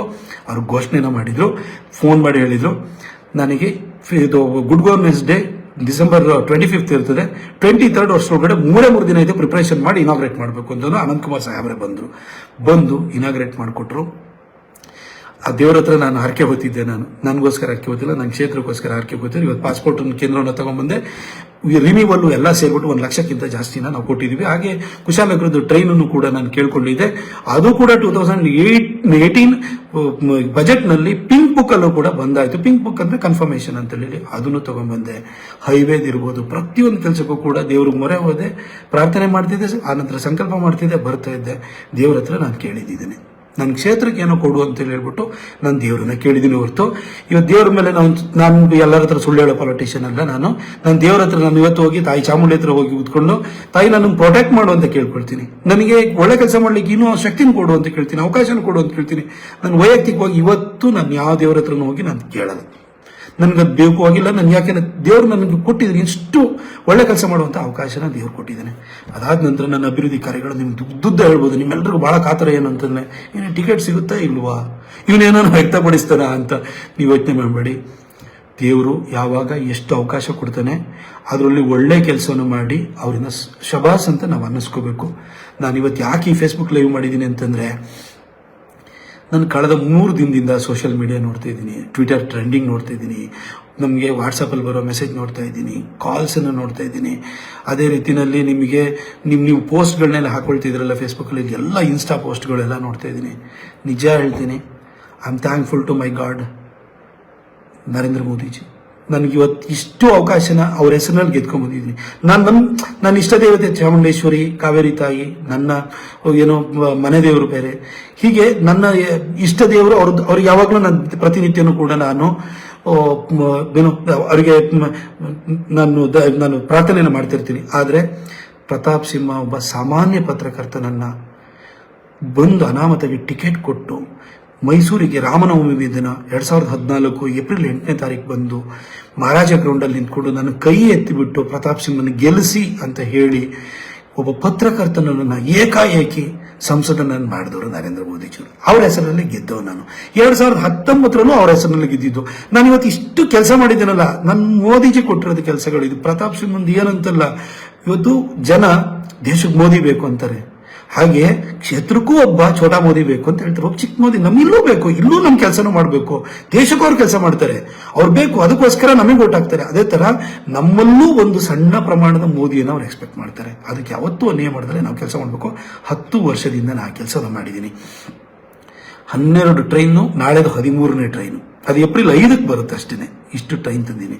[SPEAKER 2] ಅವ್ರು ಘೋಷಣೆನ ಮಾಡಿದ್ರು. ಫೋನ್ ಮಾಡಿ ಹೇಳಿದ್ರು ನನಗೆ ಇದು ಗುಡ್ ಗವರ್ನೆನ್ಸ್ ಡೇ ಡಿಸೆಂಬರ್ 25 ಇರ್ತದೆ, 23rd ವರ್ಷದೊಳಗಡೆ 3 ದಿನ ಇದೆ, ಪ್ರಿಪರೇಷನ್ ಮಾಡಿ ಇನಾಗ್ರೇಟ್ ಮಾಡಬೇಕು ಅಂತ ಅನಂತಕುಮಾರ್ ಸಾಹೇಬ್ರೆ ಬಂದು ಇನಾಗ್ರೇಟ್ ಮಾಡಿಕೊಟ್ರು. ಆ ದೇವರ ಹತ್ರ ನಾನು ಹರಕೆ ಹೊತ್ತಿದ್ದೆ. ನನಗೋಸ್ಕರ ಹರಕೆ ಹೊತ್ತಿಲ್ಲ, ನನ್ನ ಕ್ಷೇತ್ರಕ್ಕೋಸ್ಕರ ಹರಕೆ ಹೊತ್ತಿದ್ದೆ. ಇವತ್ತು ಪಾಸ್ಪೋರ್ಟ್ ಕೇಂದ್ರವನ್ನು ತಗೊಂಡ್ಬಂದೆ. ರಿನ್ಯೂವಲ್ ಎಲ್ಲ ಸೇರ್ಬಿಟ್ಟು 1 ಲಕ್ಷಕ್ಕಿಂತ ಜಾಸ್ತಿನ ನಾವು ಕೊಟ್ಟಿದ್ದೀವಿ. ಹಾಗೆ ಕುಶಾಲನಗರದ ಟ್ರೈನ್ ಅನ್ನು ಕೂಡ ನಾನು ಕೇಳ್ಕೊಂಡಿದ್ದೆ. ಅದು ಕೂಡ 2018 ಬಜೆಟ್ ನಲ್ಲಿ ಪಿಂಕ್ ಬುಕ್ ಅಲ್ಲೂ ಕೂಡ ಬಂದಾಯ್ತು. ಪಿಂಕ್ ಬುಕ್ ಅಂದ್ರೆ ಕನ್ಫರ್ಮೇಶನ್ ಅಂತ ಹೇಳಿ ಅದನ್ನು ತಗೊಂಡ್ಬಂದೆ. ಹೈವೇದ್ ಇರ್ಬೋದು, ಪ್ರತಿಯೊಂದು ಕೆಲಸಕ್ಕೂ ಕೂಡ ದೇವ್ರಿಗೆ ಮೊರೆ ಹೋದೆ, ಪ್ರಾರ್ಥನೆ ಮಾಡ್ತಿದ್ದೆ, ಆನಂತರ ಸಂಕಲ್ಪ ಮಾಡ್ತಿದ್ದೆ, ಬರ್ತಾ ಇದ್ದೆ. ದೇವ್ರ ಹತ್ರ ನಾನು ಕೇಳಿದ್ದೀನಿ, ನನ್ನ ಕ್ಷೇತ್ರಕ್ಕೆ ಏನೋ ಕೊಡು ಅಂತ ಹೇಳ್ಬಿಟ್ಟು ನಾನು ದೇವ್ರನ್ನ ಕೇಳಿದ್ದೀನಿ ಹೊರತು ಇವತ್ತು ದೇವ್ರ ಮೇಲೆ ನಾನು ಎಲ್ಲರ ಹತ್ರ ಸುಳ್ಳು ಹೇಳೋ ಪೊಲಿಟಿಷಿಯನ್ ಅಲ್ಲ. ನಾನು ದೇವ್ರ ಹತ್ರ ನಾನು ಇವತ್ತು ಹೋಗಿ ತಾಯಿ ಚಾಮುಂಡಿ ಹತ್ರ ಹೋಗಿ ಕೂತ್ಕೊಂಡು ತಾಯಿ ನನ್ನ ಪ್ರೊಟೆಕ್ಟ್ ಮಾಡು ಅಂತ ಕೇಳ್ಕೊಳ್ತೀನಿ. ನನಗೆ ಒಳ್ಳೆ ಕೆಲಸ ಮಾಡ್ಲಿಕ್ಕೆ ಇನ್ನೂ ಶಕ್ತಿನ ಕೊಡು ಅಂತ ಕೇಳ್ತೀನಿ, ಅವಕಾಶನ ಕೊಡು ಅಂತ ಕೇಳ್ತೀನಿ. ನಾನು ವೈಯಕ್ತಿಕವಾಗಿ ಇವತ್ತು ನಾನು ಯಾವ ದೇವ್ರ ಹತ್ರನೂ ಹೋಗಿ ನಾನು ಕೇಳಲ್ಲ. ನನ್ಗದು ಬೇಕು ಆಗಿಲ್ಲ. ನಾನು ಯಾಕೆಂದ್ರೆ ದೇವ್ರು ನನಗೆ ಕೊಟ್ಟಿದ್ದೀನಿ, ಇಷ್ಟು ಒಳ್ಳೆ ಕೆಲಸ ಮಾಡುವಂತ ಅವಕಾಶನ ದೇವ್ರು ಕೊಟ್ಟಿದ್ದಾನೆ. ಅದಾದ ನಂತರ ನನ್ನ ಅಭಿವೃದ್ಧಿ ಕಾರ್ಯಗಳು ನಿಮ್ಗೆ ದುಡ್ಡು ಹೇಳ್ಬೋದು. ನಿಮ್ಮೆಲ್ಲರಿಗೂ ಬಹಳ ಕಾತರ ಏನು ಅಂತಂದ್ರೆ, ಏನು ಟಿಕೆಟ್ ಸಿಗುತ್ತಾ ಇಲ್ವಾ, ಇವನೇನೋ ವ್ಯಕ್ತಪಡಿಸ್ತಾರ ಅಂತ ನೀವು ಯೋಚನೆ ಮಾಡಬೇಡಿ. ದೇವರು ಯಾವಾಗ ಎಷ್ಟು ಅವಕಾಶ ಕೊಡ್ತಾನೆ ಅದರಲ್ಲಿ ಒಳ್ಳೆ ಕೆಲಸವನ್ನು ಮಾಡಿ ಅವರಿಂದ ಶಬಾಸ್ ಅಂತ ನಾವು ಅನ್ನಿಸ್ಕೋಬೇಕು. ನಾನು ಇವತ್ತು ಯಾಕೆ ಈ ಫೇಸ್ಬುಕ್ ಲೈವ್ ಮಾಡಿದ್ದೀನಿ ಅಂತಂದರೆ, ನಾನು ಕಳೆದ 3 ದಿನದಿಂದ ಸೋಷಿಯಲ್ ಮೀಡಿಯಾ ನೋಡ್ತಾ ಇದ್ದೀನಿ, ಟ್ವಿಟರ್ ಟ್ರೆಂಡಿಂಗ್ ನೋಡ್ತಾ ಇದ್ದೀನಿ, ನಮಗೆ ವಾಟ್ಸಪ್ಪಲ್ಲಿ ಬರೋ ಮೆಸೇಜ್ ನೋಡ್ತಾ ಇದ್ದೀನಿ, ಕಾಲ್ಸನ್ನು ನೋಡ್ತಾ ಇದ್ದೀನಿ. ಅದೇ ರೀತಿಯಲ್ಲಿ ನಿಮಗೆ ನೀವು ಪೋಸ್ಟ್ಗಳನ್ನೆಲ್ಲ ಹಾಕೊಳ್ತಿದ್ರಲ್ಲ ಫೇಸ್ಬುಕ್ಕಲ್ಲಿ, ಎಲ್ಲ ಇನ್ಸ್ಟಾ ಪೋಸ್ಟ್ಗಳೆಲ್ಲ ನೋಡ್ತಾ ಇದ್ದೀನಿ. ನಿಜ ಹೇಳ್ತೀನಿ, I am thankful to my God Narendra Modiji. ನನಗೆ ಇವತ್ತು ಇಷ್ಟು ಅವಕಾಶನ ಅವ್ರ ಹೆಸರಿನಲ್ಲಿ ಗೆದ್ಕೊಂಡ್ಬಂದಿದ್ದೀನಿ. ನನ್ನ ಇಷ್ಟ ದೇವತೆ ಚಾಮುಂಡೇಶ್ವರಿ, ಕಾವೇರಿ ತಾಯಿ, ನನ್ನ ಏನೋ ಮನೆ ದೇವರು ಬೇರೆ, ಹೀಗೆ ನನ್ನ ಇಷ್ಟ ದೇವರು ಅವ್ರಿಗೆ ಯಾವಾಗಲೂ ನನ್ನ ಪ್ರತಿನಿತ್ಯನೂ ಕೂಡ ನಾನು ಏನು ಅವರಿಗೆ ನಾನು ಪ್ರಾರ್ಥನೆಯನ್ನು ಮಾಡ್ತಿರ್ತೀನಿ. ಆದರೆ ಪ್ರತಾಪ್ ಸಿಂಹ ಒಬ್ಬ ಸಾಮಾನ್ಯ ಪತ್ರಕರ್ತನನ್ನ ಬಂದು ಅನಾಮತಾಗಿ ಟಿಕೆಟ್ ಕೊಟ್ಟು ಮೈಸೂರಿಗೆ ರಾಮನವಮಿ ದಿನ 2014 ಏಪ್ರಿಲ್ 8ನೇ ತಾರೀಕು ಬಂದು ಮಹಾರಾಜ ಗ್ರೌಂಡಲ್ಲಿ ನಿಂತ್ಕೊಂಡು ನನ್ನ ಕೈ ಎತ್ತಿಬಿಟ್ಟು ಪ್ರತಾಪ್ ಸಿಂಹನ ಗೆಲ್ಲಿಸಿ ಅಂತ ಹೇಳಿ ಒಬ್ಬ ಪತ್ರಕರ್ತನನ್ನು ಏಕಾಏಕಿ ಸಂಸದನನ್ನು ಮಾಡಿದವರು ನರೇಂದ್ರ ಮೋದಿಜಿಯವರು. ಅವರ ಹೆಸರಲ್ಲಿ ಗೆದ್ದವು ನಾನು. 2019ರಲ್ಲೂ ಅವರ ಹೆಸರಿನಲ್ಲಿ ಗೆದ್ದಿದ್ದು. ನಾನು ಇವತ್ತು ಇಷ್ಟು ಕೆಲಸ ಮಾಡಿದ್ದೀನಲ್ಲ, ನನ್ನ ಮೋದಿಜಿ ಕೊಟ್ಟಿರೋದು ಕೆಲಸಗಳು ಇದು. ಪ್ರತಾಪ್ ಸಿಂಹಂದು ಏನಂತಲ್ಲ, ಇವತ್ತು ಜನ ದೇಶಕ್ಕೆ ಮೋದಿ ಬೇಕು ಅಂತಾರೆ, ಹಾಗೆ ಕ್ಷೇತ್ರಕ್ಕೂ ಒಬ್ಬ ಛೋಟಾ ಮೋದಿ ಬೇಕು ಅಂತ ಹೇಳ್ತಾರೆ. ಒಬ್ಬ ಚಿಕ್ಕ ಮೋದಿ ನಮ್ಮಿಲ್ಲೂ ಬೇಕು, ಇಲ್ಲೂ ನಮ್ಮ ಕೆಲಸನೂ ಮಾಡಬೇಕು, ದೇಶಕ್ಕೂ ಅವ್ರು ಕೆಲಸ ಮಾಡ್ತಾರೆ, ಅವ್ರು ಬೇಕು, ಅದಕ್ಕೋಸ್ಕರ ನಮಗೆ ಓಟ್ ಹಾಕ್ತಾರೆ. ಅದೇ ತರ ನಮ್ಮಲ್ಲೂ ಒಂದು ಸಣ್ಣ ಪ್ರಮಾಣದ ಮೋದಿಯನ್ನು ಅವ್ರು ಎಕ್ಸ್ಪೆಕ್ಟ್ ಮಾಡ್ತಾರೆ. ಅದಕ್ಕೆ ಯಾವತ್ತೂ ಅನ್ಯಾಯ ಮಾಡಿದ್ರೆ ನಾವು ಕೆಲಸ ಮಾಡಬೇಕು. 10 ವರ್ಷದಿಂದ ನಾನು ಆ ಕೆಲಸ ಮಾಡಿದ್ದೀನಿ. 12 ಟ್ರೈನು, ನಾಳೆದು 13ನೇ ಟ್ರೈನು, ಅದು ಏಪ್ರಿಲ್ 5ಕ್ಕೆ ಬರುತ್ತೆ ಅಷ್ಟೇ. ಇಷ್ಟು ಟ್ರೈನ್ ತಂದೀನಿ.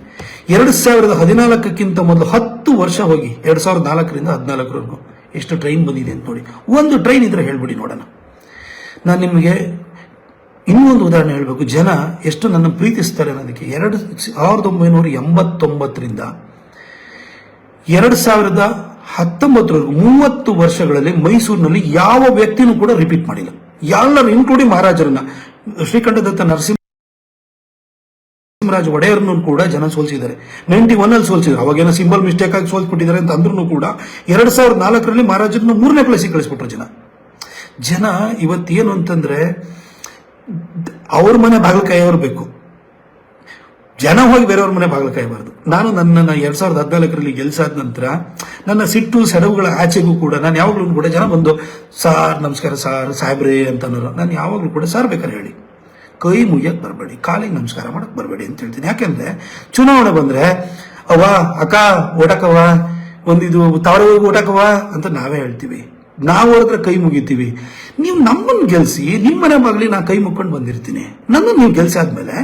[SPEAKER 2] 2014ಕ್ಕಿಂತ ಮೊದಲು 10 ವರ್ಷ ಹೋಗಿ 2004ರಿಂದ 2014ವರೆಗೂ ಎಷ್ಟು ಟ್ರೈನ್ ಬಂದಿದೆ ಅಂತ ನೋಡಿ. ಒಂದು ಟ್ರೈನ್ ಇದ್ರೆ ಹೇಳ್ಬಿಡಿ ನೋಡೋಣ. ನಾನು ನಿಮಗೆ ಇನ್ನೊಂದು ಉದಾಹರಣೆ ಹೇಳಬೇಕು, ಜನ ಎಷ್ಟು ನನ್ನ ಪ್ರೀತಿಸ್ತಾರೆ ಅನ್ನೋದಕ್ಕೆ. 1989ರಿಂದ 2019ವರೆಗೂ 30 ವರ್ಷಗಳಲ್ಲಿ ಮೈಸೂರಿನಲ್ಲಿ ಯಾವ ವ್ಯಕ್ತಿನೂ ಕೂಡ ರಿಪೀಟ್ ಮಾಡಿಲ್ಲ. ಎಲ್ಲರೂ ಇನ್ಕ್ಲೂಡಿಂಗ್ ಮಹಾರಾಜರನ್ನ, ಶ್ರೀಕಂಠದತ್ತ ನರಸಿಂಹರಾಜ ಒಡೆಯರ್ನು ಕೂಡ ಜನ ಸೋಲ್ಸಿದ್ದಾರೆ. 91 ಸೋಲ್ಸಿದ್ರು, ಅವಾಗೇನೋ ಸಿಂಬಲ್ ಮಿಸ್ಟೇಕ್ ಆಗಿ ಸೋಲ್ಸ್ಬಿಟ್ಟಿದ್ದಾರೆ ಅಂತ ಅಂದ್ರೂ ಕೂಡ 2004ರಲ್ಲಿ ಮಹಾರಾಜರನ್ನ 3ನೇ ಪ್ಲೇಸಿಗೆ ಕಳಿಸ್ಬಿಟ್ರು ಜನ. ಇವತ್ತೇನು ಅಂತಂದ್ರೆ ಅವ್ರ ಮನೆ ಬಾಗಿಲಕಾಯಿಯವ್ರು ಬೇಕು, ಜನ ಹೋಗಿ ಬೇರೆಯವ್ರ ಮನೆ ಬಾಗಿಲಕಾಯಬಾರದು. ನಾನು ನನ್ನನ್ನು 2014ರಲ್ಲಿ ಗೆಲ್ಸಾದ ನಂತರ ನನ್ನ ಸಿಟ್ಟು ಸೆಡವುಗಳ ಆಚೆಗೂ ಕೂಡ ನಾನು ಯಾವಾಗಲೂ ಕೂಡ ಜನ ಬಂದು ಸಾರ್ ನಮಸ್ಕಾರ ಸಾರ್ ಸಾಹೇಬ್ರೇ ಅಂತ ಅನ್ನೋರು. ನಾನು ಯಾವಾಗಲೂ ಕೂಡ ಸಾರ್ ಬೇಕಾದ್ರೆ ಹೇಳಿ, ಕೈ ಮುಗಿಯಕ್ಕೆ ಬರಬೇಡಿ, ಕಾಲಿಗೆ ನಮಸ್ಕಾರ ಮಾಡಕ್ ಬರಬೇಡಿ ಅಂತ ಹೇಳ್ತೀನಿ. ಯಾಕೆಂದ್ರೆ ಚುನಾವಣೆ ಬಂದ್ರೆ ಅವ್ವ ಅಕ್ಕ ಓಟಕವ್ವ, ಒಂದಿದು ತಾವರೆ ಓಟಕವ್ವ ಅಂತ ನಾವೇ ಹೇಳ್ತೀವಿ. ನಾವು ಹೊರತ್ರ ಕೈ ಮುಗಿತೀವಿ. ನೀವು ನಮ್ಮನ್ನು ಗೆಲ್ಸಿ, ನಿಮ್ಮ ಮನೆ ಬಾಗ್ಲಿ ನಾ ಕೈ ಮುಕ್ಕೊಂಡು ಬಂದಿರ್ತೀನಿ. ನನ್ನನ್ನು ನೀವು ಗೆಲ್ಸಾದ್ಮೇಲೆ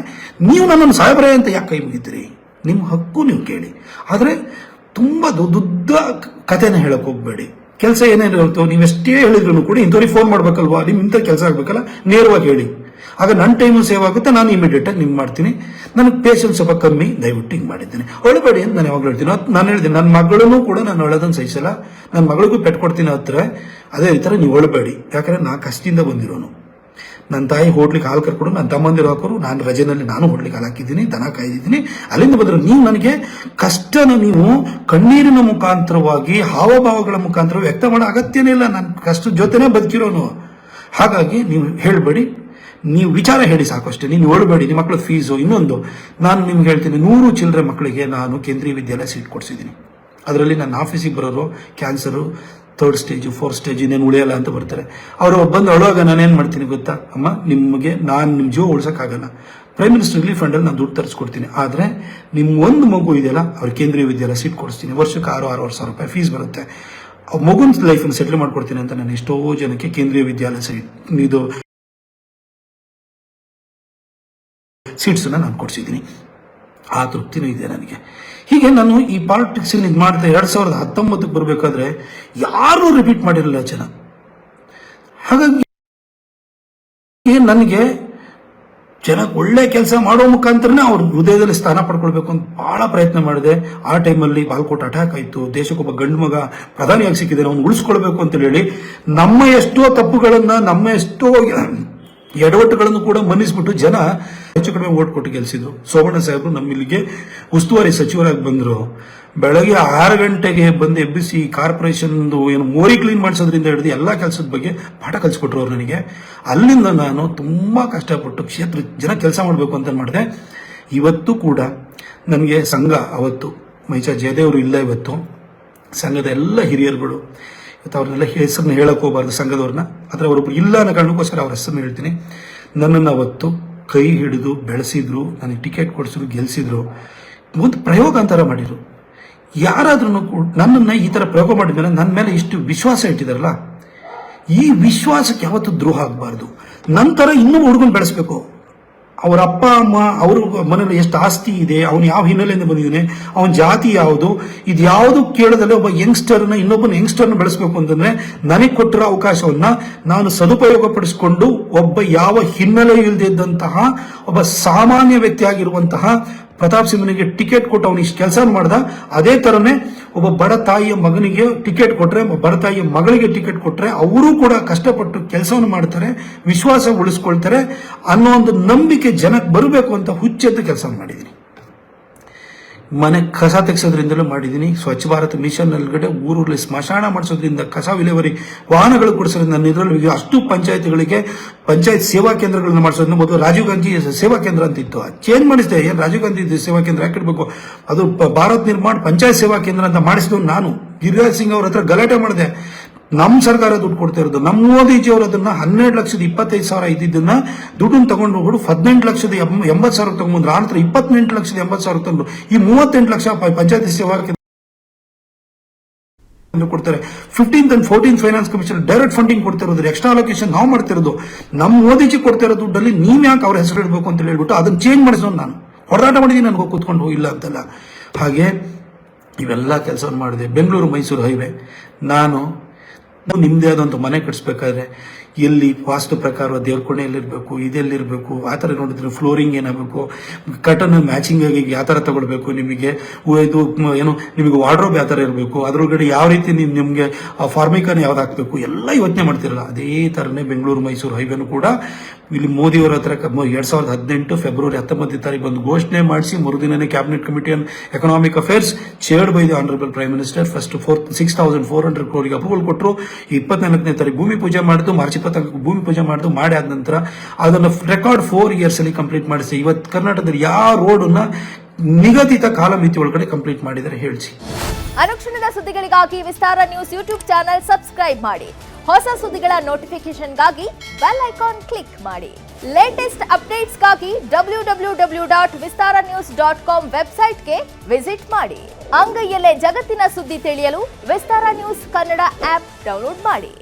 [SPEAKER 2] ನೀವು ನನ್ನನ್ನು ಸಾಹೇಬ್ರೆ ಅಂತ ಯಾಕೆ ಕೈ ಮುಗಿತೀರಿ? ನಿಮ್ಮ ಹಕ್ಕು ನೀವು ಕೇಳಿ. ಆದರೆ ತುಂಬಾ ದೊಡ್ಡ ಕಥೆನ ಹೇಳಕ್ ಹೋಗ್ಬೇಡಿ. ಕೆಲಸ ಏನೇನಿರುತ್ತೋ ನೀವೆಷ್ಟೇ ಹೇಳಿದ್ರು ಕೂಡ ಇಂಥವ್ರಿಗೆ ಫೋನ್ ಮಾಡ್ಬೇಕಲ್ವಾ, ನಿಮ್ ಇಂಥ ಕೆಲಸ ಆಗ್ಬೇಕಲ್ಲ, ನೇರವಾಗಿ ಹೇಳಿ. ಆಗ ನನ್ನ ಟೈಮು ಸೇವ್ ಆಗುತ್ತೆ, ನಾನು ಇಮಿಡಿಯೇಟ್ ಆಗಿ ನಿಮ್ಗೆ ಮಾಡ್ತೀನಿ. ನನಗೆ ಪೇಷನ್ಸ್ ಸ್ವಲ್ಪ ಕಮ್ಮಿ, ದಯವಿಟ್ಟು ಹಿಂಗೆ ಮಾಡಿದ್ದೀನಿ, ಒಳಬೇಡಿ ಅಂತ ನಾನು ಯಾವಾಗಲೂ ಹೇಳ್ತೀನಿ. ನಾನು ಹೇಳ್ತೀನಿ, ನನ್ನ ಮಗಳನ್ನೂ ಕೂಡ ನಾನು ಒಳದನ್ನು ಸಹಿಸಲ್ಲ, ನನ್ನ ಮಗಳಿಗೂ ಪೆಟ್ಕೊಡ್ತೀನಿ ಹತ್ರ. ಅದೇ ರೀತಿ ನೀವು ಒಳಬೇಡಿ, ಯಾಕಂದ್ರೆ ನಾ ಕಷ್ಟದಿಂದ ಬಂದಿರೋನು. ನನ್ನ ತಾಯಿ ಹೋಟ್ಲಿಗೆ ಹಾಲು ಕರ್ಕೊಂಡು, ನನ್ನ ತಮ್ಮಂದಿರು ಹಾಕೋರು, ನಾನು ರಜೆನಲ್ಲಿ ನಾನು ಹೋಟ್ಲಿಗೆ ಹಾಲು ಹಾಕಿದ್ದೀನಿ, ದನ ಕಾಯ್ದಿದ್ದೀನಿ. ಅಲ್ಲಿಂದ ಬಂದ್ರೆ ನೀವು ನನಗೆ ಕಷ್ಟನ ನೀವು ಕಣ್ಣೀರಿನ ಮುಖಾಂತರವಾಗಿ, ಹಾವಭಾವಗಳ ಮುಖಾಂತರ ವ್ಯಕ್ತ ಮಾಡೋ ಅಗತ್ಯನೇ ಇಲ್ಲ. ನನ್ನ ಕಷ್ಟದ ಜೊತೆನೇ ಬದುಕಿರೋನು. ಹಾಗಾಗಿ ನೀವು ಹೇಳಬೇಡಿ, ನೀವು ವಿಚಾರ ಹೇಳಿ ಸಾಕಷ್ಟೇ. ನೀವು ಓಡಬೇಡಿ. ನಿಮ್ಮ ಮಕ್ಕಳ ಫೀಸು ಇನ್ನೊಂದು ನಾನು ನಿಮ್ಗೆ ಹೇಳ್ತೀನಿ, 100 ಚಿಲ್ಲರೆ ಮಕ್ಕಳಿಗೆ ನಾನು ಕೇಂದ್ರೀಯ ವಿದ್ಯಾಲಯ ಸೀಟ್ ಕೊಡಿಸಿದ್ದೀನಿ. ಅದರಲ್ಲಿ ನನ್ನ ಆಫೀಸಿಗೆ ಬರೋರು cancer 3rd stage 4th stage ಇನ್ನೇನು ಉಳಿಯಲ್ಲ ಅಂತ ಬರ್ತಾರೆ. ಅವರು ಬಂದು ಅಳುವಾಗ ನಾನೇನು ಮಾಡ್ತೀನಿ ಗೊತ್ತಾ, ಅಮ್ಮ ನಿಮಗೆ ನಾನು ನಿಮ್ಮ ಜೀವ ಉಳಿಸೋಕ್ಕಾಗಲ್ಲ, ಪ್ರೈಮ್ ಮಿನಿಸ್ಟರ್ ರಿಲೀಫ್ ಫಂಡಲ್ಲಿ ನಾನು ದುಡ್ಡು ತರಿಸ್ಕೊಡ್ತೀನಿ, ಆದರೆ ನಿಮ್ಮ ಒಂದು ಮಗು ಇದೆಯಲ್ಲ ಅವ್ರ ಕೇಂದ್ರೀಯ ವಿದ್ಯಾಲಯ ಸೀಟ್ ಕೊಡಿಸ್ತೀನಿ, ವರ್ಷಕ್ಕೆ 6,500 ರೂಪಾಯಿ ಫೀಸ್ ಬರುತ್ತೆ, ಮಗುನ ಲೈಫನ್ನು ಸೆಟ್ಲ್ ಮಾಡ್ಕೊಡ್ತೀನಿ ಅಂತ ನಾನು ಎಷ್ಟೋ ಜನಕ್ಕೆ ಕೇಂದ್ರೀಯ ವಿದ್ಯಾಲಯ ಇದು ಸೀಟ್ಸನ್ನ ನಾನು ಕೊಡಿಸಿದ್ದೀನಿ. ಆ ತೃಪ್ತಿನೂ ಇದೆ ನನಗೆ. ಹೀಗೆ ನಾನು ಈ ಪಾಲಿಟಿಕ್ಸ್ ಇದು ಮಾಡ್ತಾ 2019ಕ್ಕೆ ಬರಬೇಕಾದ್ರೆ ಯಾರೂ ರಿಪೀಟ್ ಮಾಡಿರಲಿಲ್ಲ ಜನ. ಹಾಗಾಗಿ ನನಗೆ ಜನ ಒಳ್ಳೆ ಕೆಲಸ ಮಾಡೋ ಮುಖಾಂತರನೇ ಅವ್ರ ಹೃದಯದಲ್ಲಿ ಸ್ಥಾನ ಪಡ್ಕೊಳ್ಬೇಕು ಅಂತ ಬಹಳ ಪ್ರಯತ್ನ ಮಾಡಿದೆ. ಆ ಟೈಮಲ್ಲಿ ಬಾಲ್ಕೋಟ್ ಅಟ್ಯಾಕ್ ಆಯಿತು, ದೇಶಕ್ಕೊಬ್ಬ ಗಂಡು ಮಗ ಪ್ರಧಾನಿಯಾಗಿ ಸಿಕ್ಕಿದ್ದಾನೆ, ಅವ್ನು ಉಳಿಸ್ಕೊಳ್ಬೇಕು ಅಂತ ಹೇಳಿ ನಮ್ಮ ಎಷ್ಟೋ ತಪ್ಪುಗಳನ್ನ, ನಮ್ಮ ಎಷ್ಟೋ ಎಡವಟ್ಟುಗಳನ್ನು ಕೂಡ ಮನ್ನಿಸ್ಬಿಟ್ಟು ಜನ ಹೆಚ್ಚು ಕಡಿಮೆ ಓಟ್ ಕೊಟ್ಟು ಗೆಲ್ಸಿದ್ರು. ಸೋಮಣ್ಣ ಸಾಹೇಬರು ನಮ್ಮಿಲ್ಲಿಗೆ ಉಸ್ತುವಾರಿ ಸಚಿವರಾಗಿ ಬಂದರು. ಬೆಳಗ್ಗೆ 6 ಗಂಟೆಗೆ ಬಂದು ಎಬ್ಬಿಸಿ ಕಾರ್ಪೊರೇಷನ್ ಏನು ಮೋರಿ ಕ್ಲೀನ್ ಮಾಡಿಸೋದ್ರಿಂದ ಹಿಡಿದು ಎಲ್ಲ ಕೆಲಸದ ಬಗ್ಗೆ ಪಾಠ ಕಲಿಸ್ಕೊಟ್ರು ಅವ್ರು ನನಗೆ. ಅಲ್ಲಿಂದ ನಾನು ತುಂಬಾ ಕಷ್ಟಪಟ್ಟು ಕ್ಷೇತ್ರ ಜನ ಕೆಲಸ ಮಾಡಬೇಕು ಅಂತ ಮಾಡಿದೆ. ಇವತ್ತು ಕೂಡ ನನಗೆ ಸಂಘ ಅವತ್ತು ಮೈಚಾ ಜಯದೇವರು ಇಲ್ಲ, ಇವತ್ತು ಸಂಘದ ಎಲ್ಲ ಹಿರಿಯರುಗಳು, ಇವತ್ತು ಅವ್ರನ್ನೆಲ್ಲ ಹೆಸರನ್ನ ಹೇಳಕ್ ಹೋಗಬಾರ್ದು ಸಂಘದವ್ರನ್ನ, ಆದರೆ ಅವರೊಬ್ರು ಇಲ್ಲ ಅನ್ನೋ ಕಾರಣಕ್ಕೋಸ್ಕರ ಅವ್ರ ಹೆಸರನ್ನ ಹೇಳ್ತೀನಿ. ನನ್ನನ್ನು ಅವತ್ತು ಕೈ ಹಿಡಿದು ಬೆಳೆಸಿದ್ರು, ನನಗೆ ಟಿಕೆಟ್ ಕೊಡಿಸಿದ್ರು, ಗೆಲ್ಸಿದ್ರು, ಒಂದು ಪ್ರಯೋಗ ಅಂತಾರ ಮಾಡಿದ್ರು. ಯಾರಾದ್ರೂ ನನ್ನನ್ನು ಈ ಥರ ಪ್ರಯೋಗ ಮಾಡಿದ್ಮೇಲೆ ನನ್ನ ಮೇಲೆ ಇಷ್ಟು ವಿಶ್ವಾಸ ಇಟ್ಟಿದಾರಲ್ಲ, ಈ ವಿಶ್ವಾಸಕ್ಕೆ ಯಾವತ್ತೂ ದ್ರೋಹ ಆಗಬಾರ್ದು. ನಂತರ ಇನ್ನೂ ಹುಡುಗನ್ ಬೆಳೆಸ್ಬೇಕು. ಅವರ ಅಪ್ಪ ಅಮ್ಮ, ಅವ್ರ ಮನೇಲಿ ಎಷ್ಟು ಆಸ್ತಿ ಇದೆ, ಅವನು ಯಾವ ಹಿನ್ನೆಲೆಯಿಂದ ಬಂದಿದ್ದಾನೆ, ಅವನ ಜಾತಿ ಯಾವುದು, ಇದು ಯಾವುದು ಕೇಳದಲ್ಲೇ ಒಬ್ಬ ಯಂಗ್ಸ್ಟರ್ನ ಇನ್ನೊಬ್ಬನ ಯಂಗ್ಸ್ಟರ್ನ ಬೆಳೆಸಬೇಕು ಅಂತಂದ್ರೆ ನನಗೆ ಕೊಟ್ಟಿರೋ ಅವಕಾಶವನ್ನ ನಾನು ಸದುಪಯೋಗ ಪಡಿಸಿಕೊಂಡು ಒಬ್ಬ ಯಾವ ಹಿನ್ನೆಲೆ ಇಲ್ಲದಿದ್ದಂತಹ ಒಬ್ಬ ಸಾಮಾನ್ಯ ವ್ಯಕ್ತಿಯಾಗಿರುವಂತಹ ಪ್ರತಾಪ್ ಸಿಂಹನಿಗೆ ಟಿಕೆಟ್ ಕೊಟ್ಟು ಅವನು ಇಷ್ಟು ಕೆಲಸ ಮಾಡ್ದ. ಅದೇ ತರನೇ ಒಬ್ಬ ಬಡ ತಾಯಿಯ ಮಗನಿಗೆ ಟಿಕೆಟ್ ಕೊಟ್ರೆ, ಬಡ ತಾಯಿಯ ಮಗಳಿಗೆ ಟಿಕೆಟ್ ಕೊಟ್ರೆ ಅವರು ಕೂಡ ಕಷ್ಟಪಟ್ಟು ಕೆಲಸವನ್ನು ಮಾಡ್ತಾರೆ, ವಿಶ್ವಾಸ ಉಳಿಸ್ಕೊಳ್ತಾರೆ ಅನ್ನೋ ಒಂದು ನಂಬಿಕೆ ಜನಕ್ಕೆ ಬರಬೇಕು ಅಂತ ಹುಚ್ಚೆದ್ದು ಕೆಲಸ ಮಾಡಿದ್ದೀನಿ. ಮನೆ ಕಸ ತೆಗೆಸೋದ್ರಿಂದಲೂ ಮಾಡಿದ್ದೀನಿ. ಸ್ವಚ್ಛ ಭಾರತ್ ಮಿಷನ್ ಅಲ್ಗಡೆ ಊರಲ್ಲಿ ಸ್ಮಶಾನ ಮಾಡಿಸೋದ್ರಿಂದ, ಕಸ ವಿಲೇವಾರಿ ವಾಹನಗಳು ಕೊಡಿಸೋದ್ರಿಂದ, ನನ್ನ ಇದರಲ್ಲಿ ಅಷ್ಟು ಪಂಚಾಯತ್ಗಳಿಗೆ ಪಂಚಾಯತ್ ಸೇವಾ ಕೇಂದ್ರಗಳನ್ನ ಮಾಡಿಸೋದ್ರಿಂದ, ಮೊದಲು ರಾಜೀವ್ ಗಾಂಧಿ ಸೇವಾ ಕೇಂದ್ರ ಅಂತ ಇತ್ತು, ಚೇಂಜ್ ಮಾಡಿಸಿದೆ. ಏನು ರಾಜೀವ್ ಗಾಂಧಿ ಸೇವಾ ಕೇಂದ್ರ ಹಾಕಿಡ್ಬೇಕು, ಅದು ಭಾರತ್ ನಿರ್ಮಾಣ ಪಂಚಾಯತ್ ಸೇವಾ ಕೇಂದ್ರ ಅಂತ ಮಾಡಿಸಿದ್ರು. ನಾನು ಗಿರಿರಾಜ್ ಸಿಂಗ್ ಅವ್ರ ಹತ್ರ ಗಲಾಟೆ ಮಾಡಿದೆ. ನಮ್ಮ ಸರ್ಕಾರ ದುಡ್ಡು ಕೊಡ್ತಾ ಇರೋದು, ನಮ್ಮ ಮೋದಿಜಿ ಅವರು ಅದನ್ನ 12,25,000 ಇದ್ದಿದ್ದನ್ನ ದುಡ್ಡನ್ನು ತಗೊಂಡು ಹೋಗ್ಬಿಟ್ಟು 18,80,000 ತಗೊಂಡ್ಬಂದ್ರು. ಆನಂತರ 28,80,000 ತಂದ್ರು. ಈ 38 ಲಕ್ಷ ಪಂಚಾಯತಿ ಸೇವಾ ಕೊಡ್ತಾರೆ. 15th and 14th finance commission direct funding ಕೊಡ್ತಾ ಇರೋದು, ಎಕ್ಸ್ಟ್ರಾ ಅಲೋಕೇಶನ್ ನಾವು ಮಾಡ್ತಿರೋದು. ನಮ್ಮ ಮೋದಿಜಿ ಕೊಡ್ತಾ ಇರೋ ದುಡ್ಡಲ್ಲಿ ನೀವ್ ಯಾಕೆ ಅವ್ರ ಹೆಸರು ಇಡಬೇಕು ಅಂತ ಹೇಳ್ಬಿಟ್ಟು ಅದನ್ನ ಚೇಂಜ್ ಮಾಡಿಸೋದು. ನಾನು ಹೋರಾಟ ಮಾಡಿದೀನಿ, ನನಗೆ ಕೂತ್ಕೊಂಡು ಹೋಗಿಲ್ಲ ಅಂತಲ್ಲ. ಹಾಗೆ ಇವೆಲ್ಲ ಕೆಲಸ ಮಾಡಿದೆ. ಬೆಂಗಳೂರು ಮೈಸೂರು ಹೈವೇ ನಾನು ನಿಮ್ದೇ ಆದಂತ ಮನೆ ಕಟ್ಸ್ಬೇಕಾದ್ರೆ ಎಲ್ಲಿ ವಾಸ್ತು ಪ್ರಕಾರ ದೇವ್ರ ಕೋಣೆಯಲ್ಲಿರ್ಬೇಕು, ಇದೆಲ್ಲಿರ್ಬೇಕು, ಆ ಥರ ನೋಡಿದ್ರೆ ಫ್ಲೋರಿಂಗ್ ಏನಾಗಬೇಕು, ಕಟನ್ ಮ್ಯಾಚಿಂಗ್ ಆಗಿ ಯಾವ ಥರ ತಗೊಳ್ಬೇಕು, ನಿಮಗೆ ಇದು ಏನು ನಿಮಗೆ ವಾರ್ಡ್ರೋಬ್ ಯಾವ ಥರ ಇರಬೇಕು, ಅದ್ರೊಳಗಡೆ ಯಾವ ರೀತಿ ನಿಮಗೆ ಫಾರ್ಮಿಕನ್ ಯಾವ್ದು ಹಾಕಬೇಕು ಎಲ್ಲ ಯೋಚನೆ ಮಾಡ್ತಿರಲ್ಲ. ಅದೇ ಥರನೇ ಬೆಂಗಳೂರು ಮೈಸೂರು ಹೈವೇನು ಕೂಡ ಇಲ್ಲಿ ಮೋದಿಯವರ ಹತ್ರ 2018 ಫೆಬ್ರವರಿ 19 ಬಂದು ಘೋಷಣೆ ಮಾಡಿಸಿ ಮರುದಿನನೇ cabinet committee on economic affairs chaired by the honourable prime minister first 6,400 crore approval ಕೊಟ್ಟರು. 24ನೇ ತಾರೀಕು ಭೂಮಿ ಪೂಜೆ ಮಾಡಿದ್ದು, ಮಾರ್ಚ್ 20 ಭೂಮಿ ಪೂಜೆ ಮಾಡಿದ್ದು, ಮಾಡಿ ಆದ ನಂತರ ಅದನ್ನು ರೆಕಾರ್ಡ್ 4 years ಅಲ್ಲಿ ಕಂಪ್ಲೀಟ್ ಮಾಡಿಸಿ ಇವತ್ತು ಕರ್ನಾಟಕದಲ್ಲಿ ಯಾವ ರೋಡನ್ನ ನಿಗದಿತ ಕಾಲಮಿತಿ ಒಳಗಡೆ ಕಂಪ್ಲೀಟ್ ಮಾಡಿದರೆ ಹೇಳಿಸಿ.
[SPEAKER 3] ಅನುಕ್ಷಣದ ಸುದ್ದಿಗಳಿಗಾಗಿ ವಿಸ್ತಾರ ನ್ಯೂಸ್ ಯೂಟ್ಯೂಬ್ ಚಾನೆಲ್ ಸಬ್ಸ್ಕ್ರೈಬ್ ಮಾಡಿ. ಹೊಸ ಸುದ್ದಿಗಳ ನೋಟಿಫಿಕೇಶನ್ಗಾಗಿ ಬೆಲ್ ಐಕಾನ್ ಕ್ಲಿಕ್ ಮಾಡಿ. ಲೇಟೆಸ್ಟ್ ಅಪ್ಡೇಟ್ಸ್ಗಾಗಿ www.vistaranews.com ವೆಬ್ಸೈಟ್ಗೆ ವಿಸಿಟ್ ಮಾಡಿ. ಅಂಗೈಯಲ್ಲೇ ಜಗತ್ತಿನ ಸುದ್ದಿ ತಿಳಿಯಲು ವಿಸ್ತಾರ ನ್ಯೂಸ್ ಕನ್ನಡ ಆಪ್ ಡೌನ್ಲೋಡ್ ಮಾಡಿ.